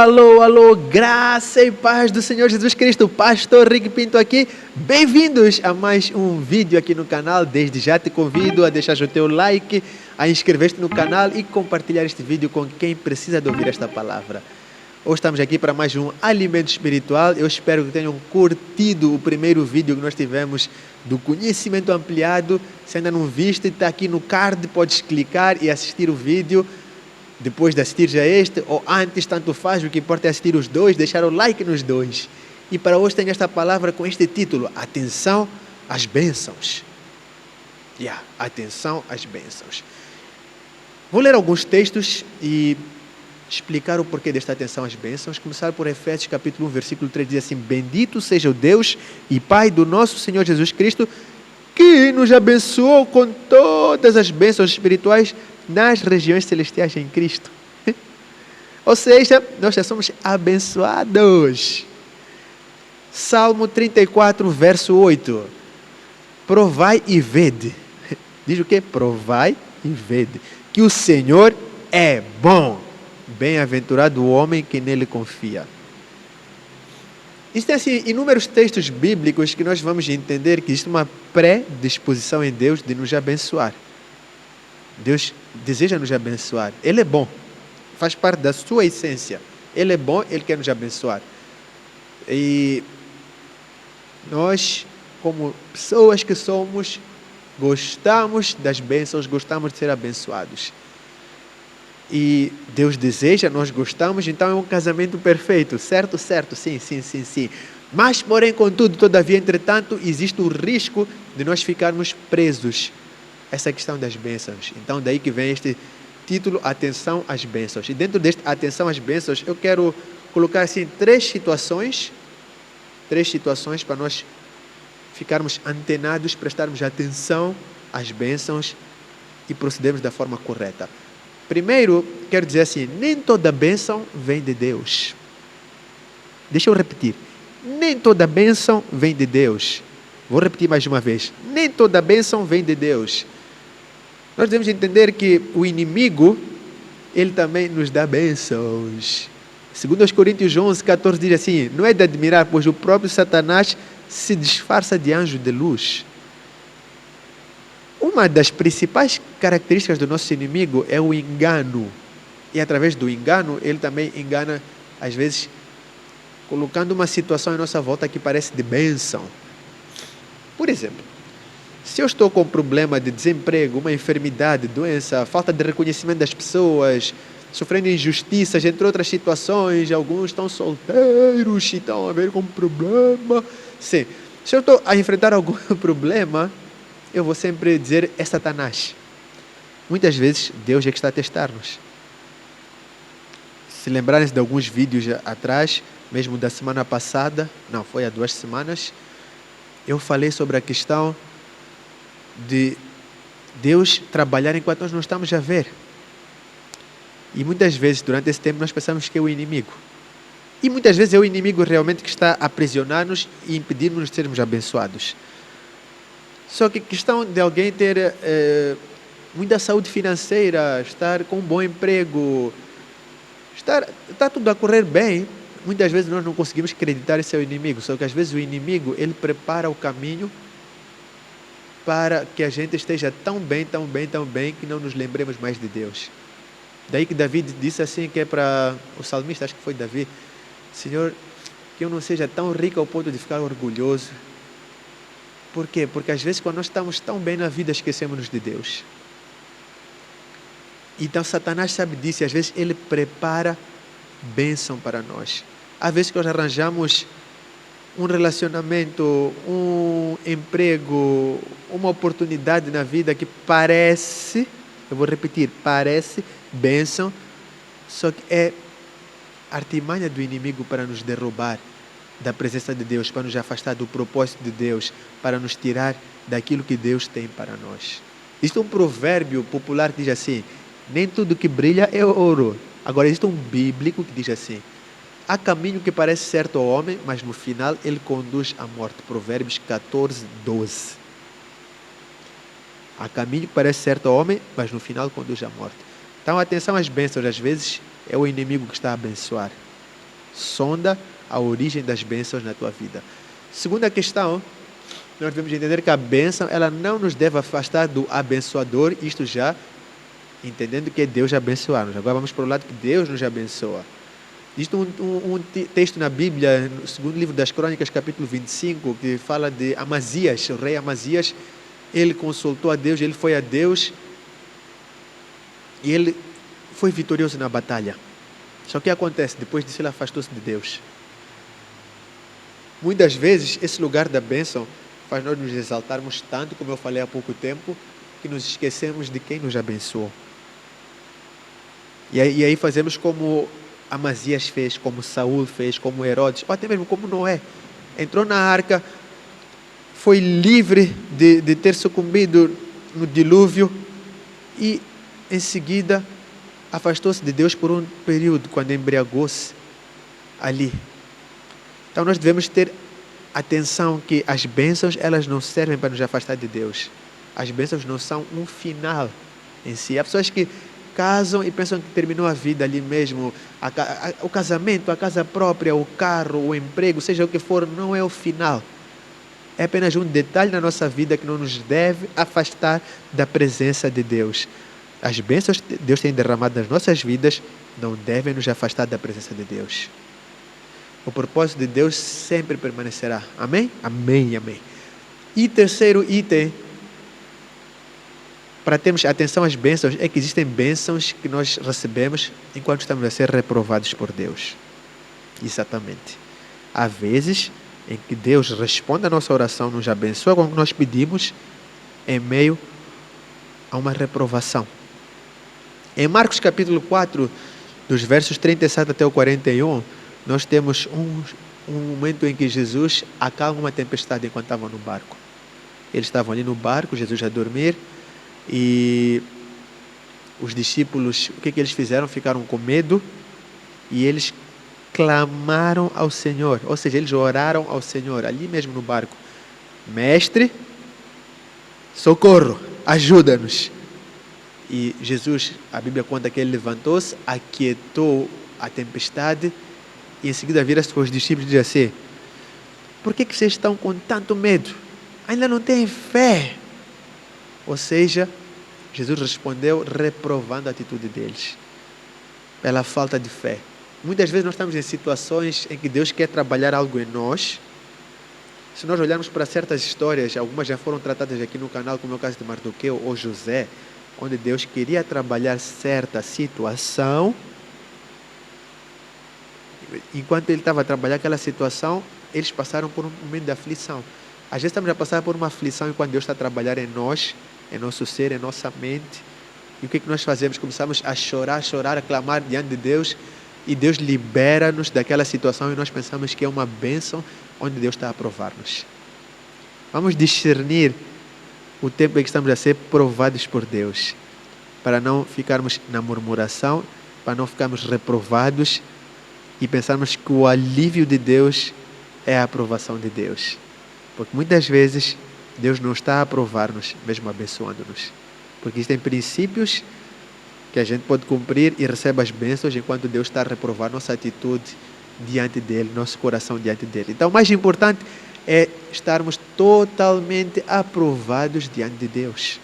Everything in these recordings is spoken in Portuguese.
alô, alô, graça e paz do Senhor Jesus Cristo, Pastor Rick Pinto aqui, bem-vindos a mais um vídeo aqui no canal. Desde já te convido a deixar o teu like, a inscrever-te no canal e compartilhar este vídeo com quem precisa de ouvir esta palavra. Hoje estamos aqui para mais um alimento espiritual. Eu espero que tenham curtido o primeiro vídeo que nós tivemos do conhecimento ampliado. Se ainda não viste, está aqui no card, podes clicar e assistir o vídeo. Depois de assistir já este, ou antes, tanto faz, o que importa é assistir os dois, deixar o like nos dois. E para hoje tenho esta palavra com este título: Atenção às bênçãos. Atenção às bênçãos. Vou ler alguns textos e explicar o porquê desta atenção às bênçãos. Começar por Efésios capítulo 1, versículo 3, diz assim: Bendito seja o Deus e Pai do nosso Senhor Jesus Cristo, que nos abençoou com todas as bênçãos espirituais nas regiões celestiais em Cristo. Ou seja, nós já somos abençoados. Salmo 34, verso 8. Provai e vede. Diz o quê? Provai e vede que o Senhor é bom. Bem-aventurado o homem que nele confia. Existem assim inúmeros textos bíblicos que nós vamos entender que existe uma predisposição em Deus de nos abençoar. Deus deseja nos abençoar. Ele é bom. Faz parte da sua essência. Ele é bom, Ele quer nos abençoar. E nós, como pessoas que somos, gostamos das bênçãos, gostamos de ser abençoados. E Deus deseja, nós gostamos, então é um casamento perfeito. Certo? Certo. Sim. Mas, porém, contudo, todavia, entretanto, existe o risco de nós ficarmos presos essa questão das bênçãos. Então, daí que vem este título, Atenção às bênçãos. E dentro deste Atenção às bênçãos, eu quero colocar assim três situações para nós ficarmos antenados, prestarmos atenção às bênçãos e procedermos da forma correta. Primeiro, quero dizer assim, nem toda bênção vem de Deus. Deixa eu repetir. Nem toda bênção vem de Deus. Vou repetir mais uma vez. Nem toda bênção vem de Deus. Nós devemos entender que o inimigo, ele também nos dá bênçãos. Segundo aos Coríntios 11, 14 diz assim: não é de admirar, pois o próprio Satanás se disfarça de anjo de luz. Uma das principais características do nosso inimigo é o engano. E através do engano, ele também engana, às vezes, colocando uma situação em nossa volta que parece de bênção. Por exemplo, se eu estou com um problema de desemprego, uma enfermidade, doença, falta de reconhecimento das pessoas, sofrendo injustiças, entre outras situações, alguns estão solteiros e estão a ver com problema. Sim, se eu estou a enfrentar algum problema, eu vou sempre dizer, é Satanás. Muitas vezes, Deus é que está a testar-nos. Se lembrarem de alguns vídeos atrás, mesmo da semana passada, não, foi há 2 semanas, eu falei sobre a questão de Deus trabalhar enquanto nós não estamos a ver. E muitas vezes, durante esse tempo, nós pensamos que é o inimigo. E muitas vezes é o inimigo realmente que está a aprisionar-nos e impedir-nos de sermos abençoados. Só que a questão de alguém ter muita saúde financeira, estar com um bom emprego, está tudo a correr bem, muitas vezes nós não conseguimos acreditar esse é o inimigo. Só que às vezes o inimigo, ele prepara o caminho para que a gente esteja tão bem, que não nos lembremos mais de Deus. Daí que Davi disse assim, que é para o salmista, acho que foi Davi: Senhor, que eu não seja tão rico ao ponto de ficar orgulhoso. Por quê? Porque às vezes quando nós estamos tão bem na vida, esquecemos-nos de Deus. Então Satanás sabe disso e às vezes ele prepara bênção para nós. Às vezes que nós arranjamos um relacionamento, um emprego, uma oportunidade na vida que parece, eu vou repetir, parece bênção, só que é artimanha do inimigo para nos derrubar da presença de Deus, para nos afastar do propósito de Deus, para nos tirar daquilo que Deus tem para nós. Existe um provérbio popular que diz assim: nem tudo que brilha é ouro. Agora existe um bíblico que diz assim: há caminho que parece certo ao homem, mas no final ele conduz à morte. Provérbios 14, 12. Há caminho que parece certo ao homem, mas no final conduz à morte. Então atenção às bênçãos, às vezes é o inimigo que está a abençoar. Sonda a origem das bênçãos na tua vida. Segunda questão, nós devemos entender que a bênção, ela não nos deve afastar do abençoador, isto já entendendo que é Deus abençoar-nos. Agora vamos para o lado que Deus nos abençoa. Existe um texto na Bíblia, no segundo livro das Crônicas, capítulo 25, que fala de Amazias, o rei Amazias. Ele consultou a Deus, ele foi a Deus e ele foi vitorioso na batalha. Só que o que acontece? Depois disso ele afastou-se de Deus. Muitas vezes esse lugar da bênção faz nós nos exaltarmos tanto, como eu falei há pouco tempo, que nos esquecemos de quem nos abençoou. E aí fazemos como Amazias fez, como Saul fez, como Herodes, ou até mesmo como Noé. Entrou na arca, foi livre de ter sucumbido no dilúvio e em seguida afastou-se de Deus por um período, quando embriagou-se ali. Então nós devemos ter atenção que as bênçãos, elas não servem para nos afastar de Deus. As bênçãos não são um final em si. Há pessoas que casam e pensam que terminou a vida ali mesmo. O casamento, a casa própria, o carro, o emprego, seja o que for, não é o final. É apenas um detalhe na nossa vida que não nos deve afastar da presença de Deus. As bênçãos que Deus tem derramado nas nossas vidas não devem nos afastar da presença de Deus. O propósito de Deus sempre permanecerá. Amém? Amém, amém. E terceiro item, para termos atenção às bênçãos, é que existem bênçãos que nós recebemos enquanto estamos a ser reprovados por Deus. Exatamente. Há vezes em que Deus responde à nossa oração, nos abençoa com o que nós pedimos, em meio a uma reprovação. Em Marcos capítulo 4, dos versos 37 até o 41, nós temos um momento em que Jesus acalma uma tempestade enquanto estavam no barco. Eles estavam ali no barco, Jesus a dormir, e os discípulos, o que eles fizeram? Ficaram com medo e eles clamaram ao Senhor, ou seja, eles oraram ao Senhor, ali mesmo no barco. Mestre, socorro, ajuda-nos. E Jesus, a Bíblia conta que ele levantou-se, aquietou a tempestade e em seguida vira-se para os discípulos e diz assim: por que vocês estão com tanto medo? Ainda não têm fé? Ou seja, Jesus respondeu reprovando a atitude deles, pela falta de fé. Muitas vezes nós estamos em situações em que Deus quer trabalhar algo em nós. Se nós olharmos para certas histórias, algumas já foram tratadas aqui no canal, como é o caso de Mardoqueu ou José, onde Deus queria trabalhar certa situação. Enquanto ele estava a trabalhar aquela situação, eles passaram por um momento de aflição. Às vezes estamos a passar por uma aflição enquanto Deus está a trabalhar em nós, em nosso ser, em nossa mente. E o que nós fazemos? Começamos a chorar, a clamar diante de Deus, e Deus libera-nos daquela situação e nós pensamos que é uma bênção onde Deus está a provar-nos. Vamos discernir o tempo em que estamos a ser provados por Deus, para não ficarmos na murmuração, para não ficarmos reprovados e pensarmos que o alívio de Deus é a aprovação de Deus. Porque muitas vezes Deus não está a aprovar-nos, mesmo abençoando-nos. Porque existem princípios que a gente pode cumprir e recebe as bênçãos enquanto Deus está a reprovar nossa atitude diante dEle, nosso coração diante dEle. Então o mais importante é estarmos totalmente aprovados diante de Deus.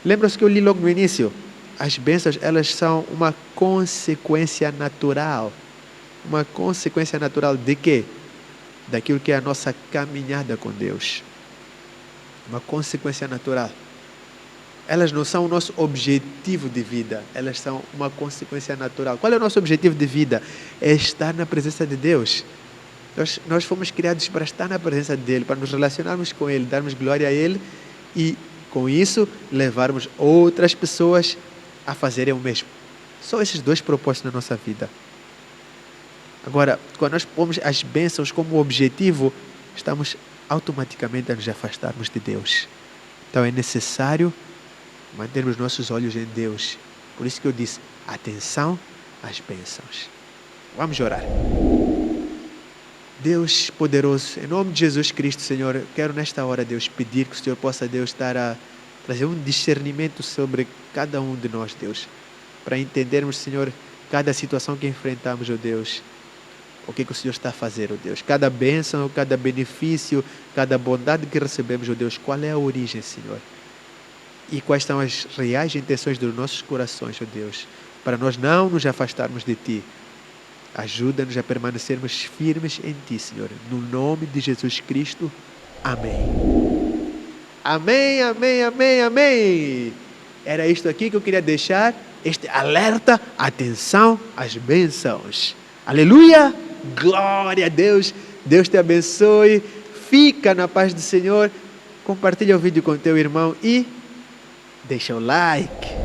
Lembra-se que eu li logo no início? As bênçãos, elas são uma consequência natural. Uma consequência natural de quê? Daquilo que é a nossa caminhada com Deus. Uma consequência natural. Elas não são o nosso objetivo de vida, elas são uma consequência natural. Qual é o nosso objetivo de vida? É estar na presença de Deus. Nós fomos criados para estar na presença dEle, para nos relacionarmos com Ele, darmos glória a Ele e, com isso, levarmos outras pessoas a fazerem o mesmo. Só esses dois propósitos na nossa vida. Agora, quando nós pomos as bênçãos como objetivo, estamos automaticamente a nos afastarmos de Deus. Então é necessário mantermos nossos olhos em Deus. Por isso que eu disse, atenção às bênçãos. Vamos orar. Deus poderoso, em nome de Jesus Cristo, Senhor, eu quero nesta hora, Deus, pedir que o Senhor possa, Deus, estar a trazer um discernimento sobre cada um de nós, Deus, para entendermos, Senhor, cada situação que enfrentamos, ó Deus, O que o Senhor está a fazer, ó Deus? Cada bênção, cada benefício, cada bondade que recebemos, ó Deus, qual é a origem, Senhor? E quais são as reais intenções dos nossos corações, ó Deus, para nós não nos afastarmos de Ti. Ajuda-nos a permanecermos firmes em Ti, Senhor. No nome de Jesus Cristo. Amém. Amém, amém, amém, amém. Era isto aqui que eu queria deixar, este alerta, atenção às bênçãos. Aleluia! Glória a Deus. Deus te abençoe. Fica na paz do Senhor. Compartilha o vídeo com teu irmão e deixa o like.